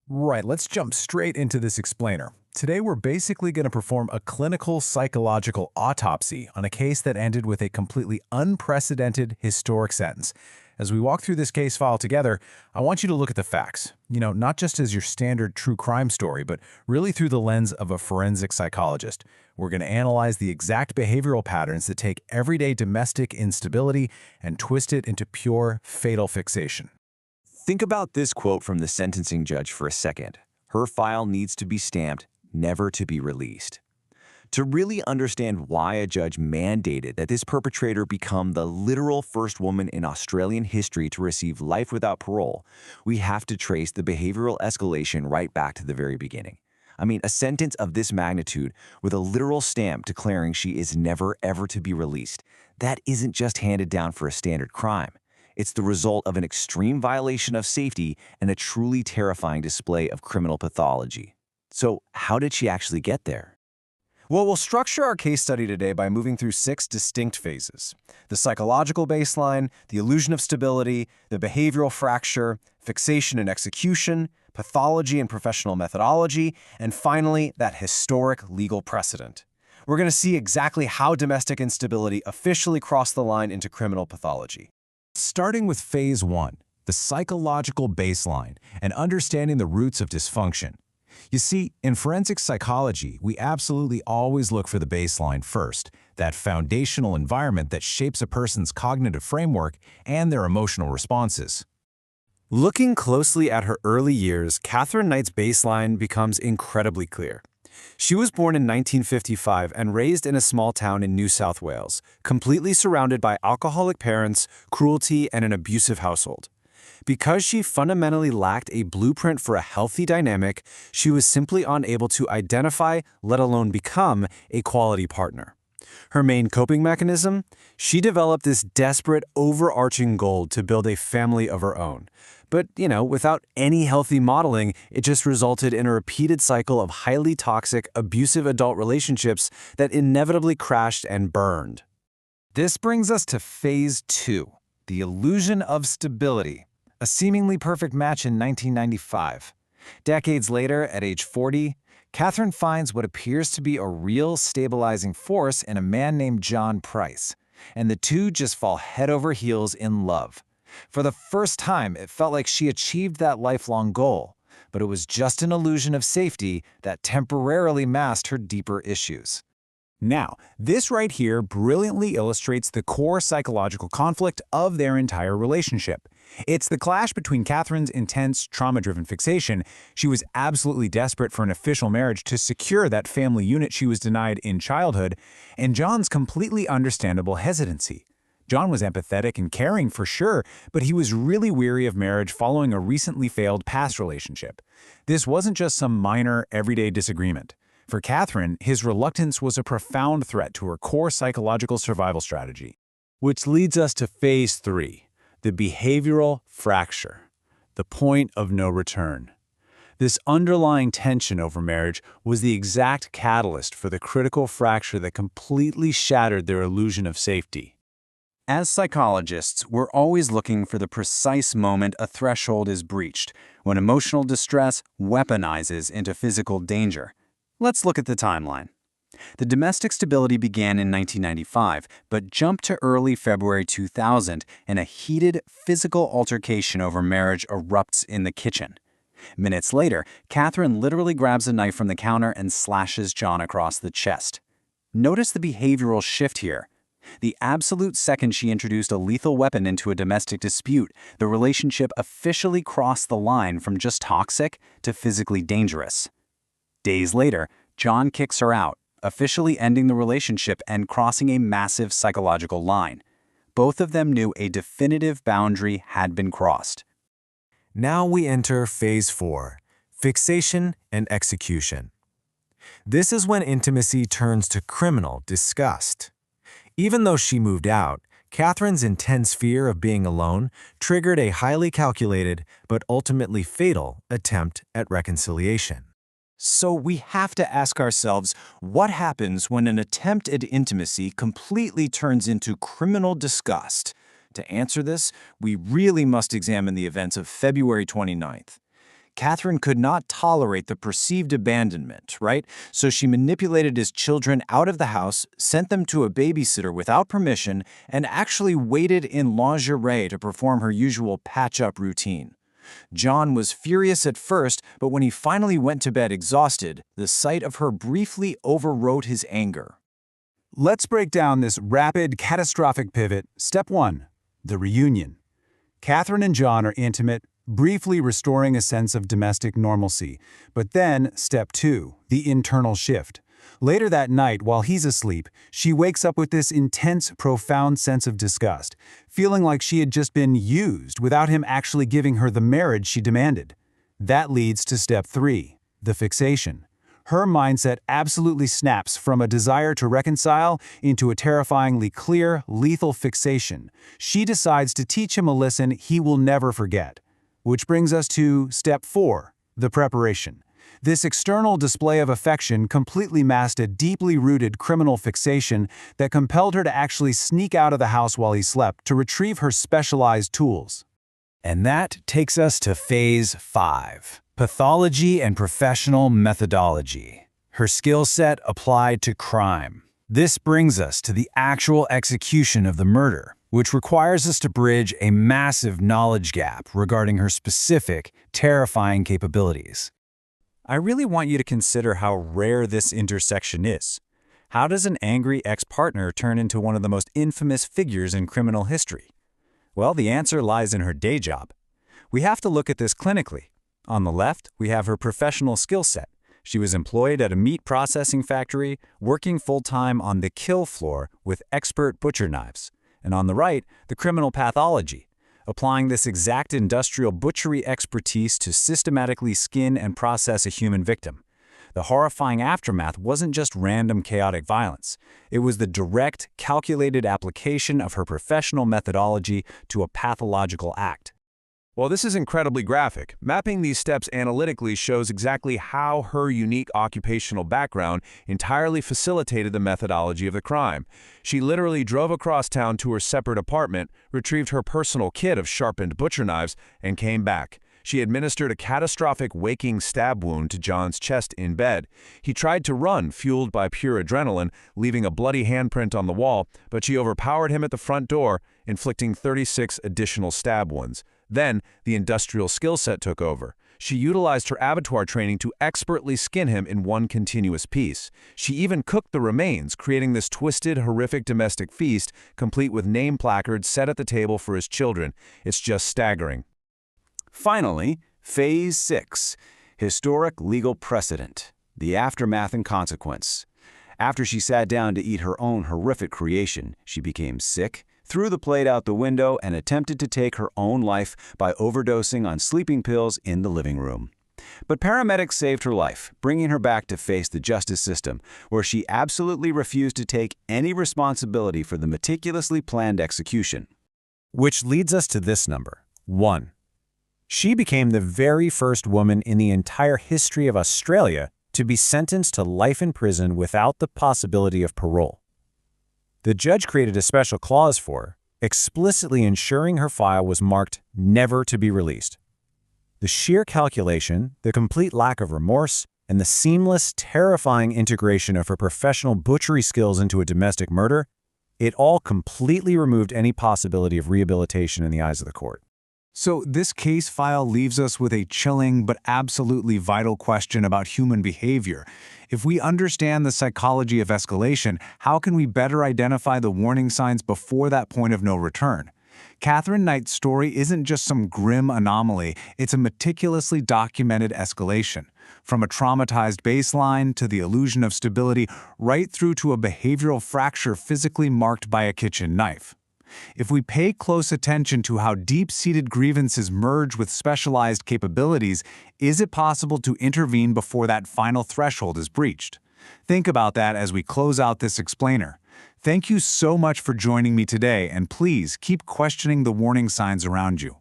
Right, let's jump straight into this explainer. Today, we're basically going to perform a clinical psychological autopsy on a case that ended with a completely unprecedented historic sentence. As we walk through this case file together, I want you to look at the facts. Not just as your standard true crime story, but really through the lens of a forensic psychologist. We're going to analyze the exact behavioral patterns that take everyday domestic instability and twist it into pure, fatal fixation. Think about this quote from the sentencing judge for a second. Her file needs to be stamped, never to be released. To really understand why a judge mandated that this perpetrator become the literal first woman in Australian history to receive life without parole, we have to trace the behavioral escalation right back to the very beginning. A sentence of this magnitude with a literal stamp declaring she is never ever to be released, that isn't just handed down for a standard crime. It's the result of an extreme violation of safety and a truly terrifying display of criminal pathology. So, how did she actually get there? Well, we'll structure our case study today by moving through 6 distinct phases: the psychological baseline, the illusion of stability, the behavioral fracture, fixation and execution, pathology and professional methodology, and finally, that historic legal precedent. We're going to see exactly how domestic instability officially crossed the line into criminal pathology. Starting with Phase 1, the psychological baseline, and understanding the roots of dysfunction. You see, in forensic psychology, we absolutely always look for the baseline first, that foundational environment that shapes a person's cognitive framework and their emotional responses. Looking closely at her early years, Catherine Knight's baseline becomes incredibly clear. She was born in 1955 and raised in a small town in New South Wales, completely surrounded by alcoholic parents, cruelty, and an abusive household. Because she fundamentally lacked a blueprint for a healthy dynamic, she was simply unable to identify, let alone become, a quality partner. Her main coping mechanism? She developed this desperate, overarching goal to build a family of her own. But, without any healthy modeling, it just resulted in a repeated cycle of highly toxic, abusive adult relationships that inevitably crashed and burned. This brings us to Phase 2, the illusion of stability, a seemingly perfect match in 1995. Decades later, at age 40, Catherine finds what appears to be a real stabilizing force in a man named John Price, and the two just fall head over heels in love. For the first time, it felt like she achieved that lifelong goal, but it was just an illusion of safety that temporarily masked her deeper issues. Now, this right here brilliantly illustrates the core psychological conflict of their entire relationship. It's the clash between Catherine's intense, trauma-driven fixation. She was absolutely desperate for an official marriage to secure that family unit she was denied in childhood, and John's completely understandable hesitancy. John was empathetic and caring for sure, but he was really weary of marriage following a recently failed past relationship. This wasn't just some minor, everyday disagreement. For Catherine, his reluctance was a profound threat to her core psychological survival strategy. Which leads us to Phase 3, the behavioral fracture, the point of no return. This underlying tension over marriage was the exact catalyst for the critical fracture that completely shattered their illusion of safety. As psychologists, we're always looking for the precise moment a threshold is breached, when emotional distress weaponizes into physical danger. Let's look at the timeline. The domestic stability began in 1995, but jumped to early February 2000, and a heated physical altercation over marriage erupts in the kitchen. Minutes later, Catherine literally grabs a knife from the counter and slashes John across the chest. Notice the behavioral shift here. The absolute second she introduced a lethal weapon into a domestic dispute, the relationship officially crossed the line from just toxic to physically dangerous. Days later, John kicks her out, officially ending the relationship and crossing a massive psychological line. Both of them knew a definitive boundary had been crossed. Now we enter Phase 4, fixation and execution. This is when intimacy turns to criminal disgust. Even though she moved out, Catherine's intense fear of being alone triggered a highly calculated but ultimately fatal attempt at reconciliation. So we have to ask ourselves, what happens when an attempt at intimacy completely turns into criminal disgust? To answer this, we really must examine the events of February 29th. Catherine could not tolerate the perceived abandonment, right? So she manipulated his children out of the house, sent them to a babysitter without permission, and actually waited in lingerie to perform her usual patch-up routine. John was furious at first, but when he finally went to bed exhausted, the sight of her briefly overrode his anger. Let's break down this rapid, catastrophic pivot. Step 1. The reunion. Catherine and John are intimate, briefly restoring a sense of domestic normalcy. But then, Step 2. The internal shift. Later that night, while he's asleep, she wakes up with this intense, profound sense of disgust, feeling like she had just been used without him actually giving her the marriage she demanded. That leads to Step 3, the fixation. Her mindset absolutely snaps from a desire to reconcile into a terrifyingly clear, lethal fixation. She decides to teach him a lesson he will never forget. Which brings us to Step 4, the preparation. This external display of affection completely masked a deeply rooted criminal fixation that compelled her to actually sneak out of the house while he slept to retrieve her specialized tools. And that takes us to Phase 5, pathology and professional methodology. Her skill set applied to crime. This brings us to the actual execution of the murder, which requires us to bridge a massive knowledge gap regarding her specific, terrifying capabilities. I really want you to consider how rare this intersection is. How does an angry ex-partner turn into one of the most infamous figures in criminal history? Well, the answer lies in her day job. We have to look at this clinically. On the left, we have her professional skill set. She was employed at a meat processing factory, working full-time on the kill floor with expert butcher knives. And on the right, the criminal pathology, applying this exact industrial butchery expertise to systematically skin and process a human victim. The horrifying aftermath wasn't just random chaotic violence. It was the direct, calculated application of her professional methodology to a pathological act. While this is incredibly graphic, mapping these steps analytically shows exactly how her unique occupational background entirely facilitated the methodology of the crime. She literally drove across town to her separate apartment, retrieved her personal kit of sharpened butcher knives, and came back. She administered a catastrophic waking stab wound to John's chest in bed. He tried to run, fueled by pure adrenaline, leaving a bloody handprint on the wall, but she overpowered him at the front door, inflicting 36 additional stab wounds. Then, the industrial skill set took over. She utilized her abattoir training to expertly skin him in one continuous piece. She even cooked the remains, creating this twisted, horrific domestic feast, complete with name placards set at the table for his children. It's just staggering. Finally, Phase 6, historic legal precedent, the aftermath and consequence. After she sat down to eat her own horrific creation, she became sick, threw the plate out the window, and attempted to take her own life by overdosing on sleeping pills in the living room. But paramedics saved her life, bringing her back to face the justice system, where she absolutely refused to take any responsibility for the meticulously planned execution. Which leads us to this number, 1. She became the very first woman in the entire history of Australia to be sentenced to life in prison without the possibility of parole. The judge created a special clause for her, explicitly ensuring her file was marked never to be released. The sheer calculation, the complete lack of remorse, and the seamless, terrifying integration of her professional butchery skills into a domestic murder, it all completely removed any possibility of rehabilitation in the eyes of the court. So this case file leaves us with a chilling but absolutely vital question about human behavior. If we understand the psychology of escalation, how can we better identify the warning signs before that point of no return? Catherine Knight's story isn't just some grim anomaly, it's a meticulously documented escalation. From a traumatized baseline to the illusion of stability, right through to a behavioral fracture physically marked by a kitchen knife. If we pay close attention to how deep-seated grievances merge with specialized capabilities, is it possible to intervene before that final threshold is breached? Think about that as we close out this explainer. Thank you so much for joining me today, and please keep questioning the warning signs around you.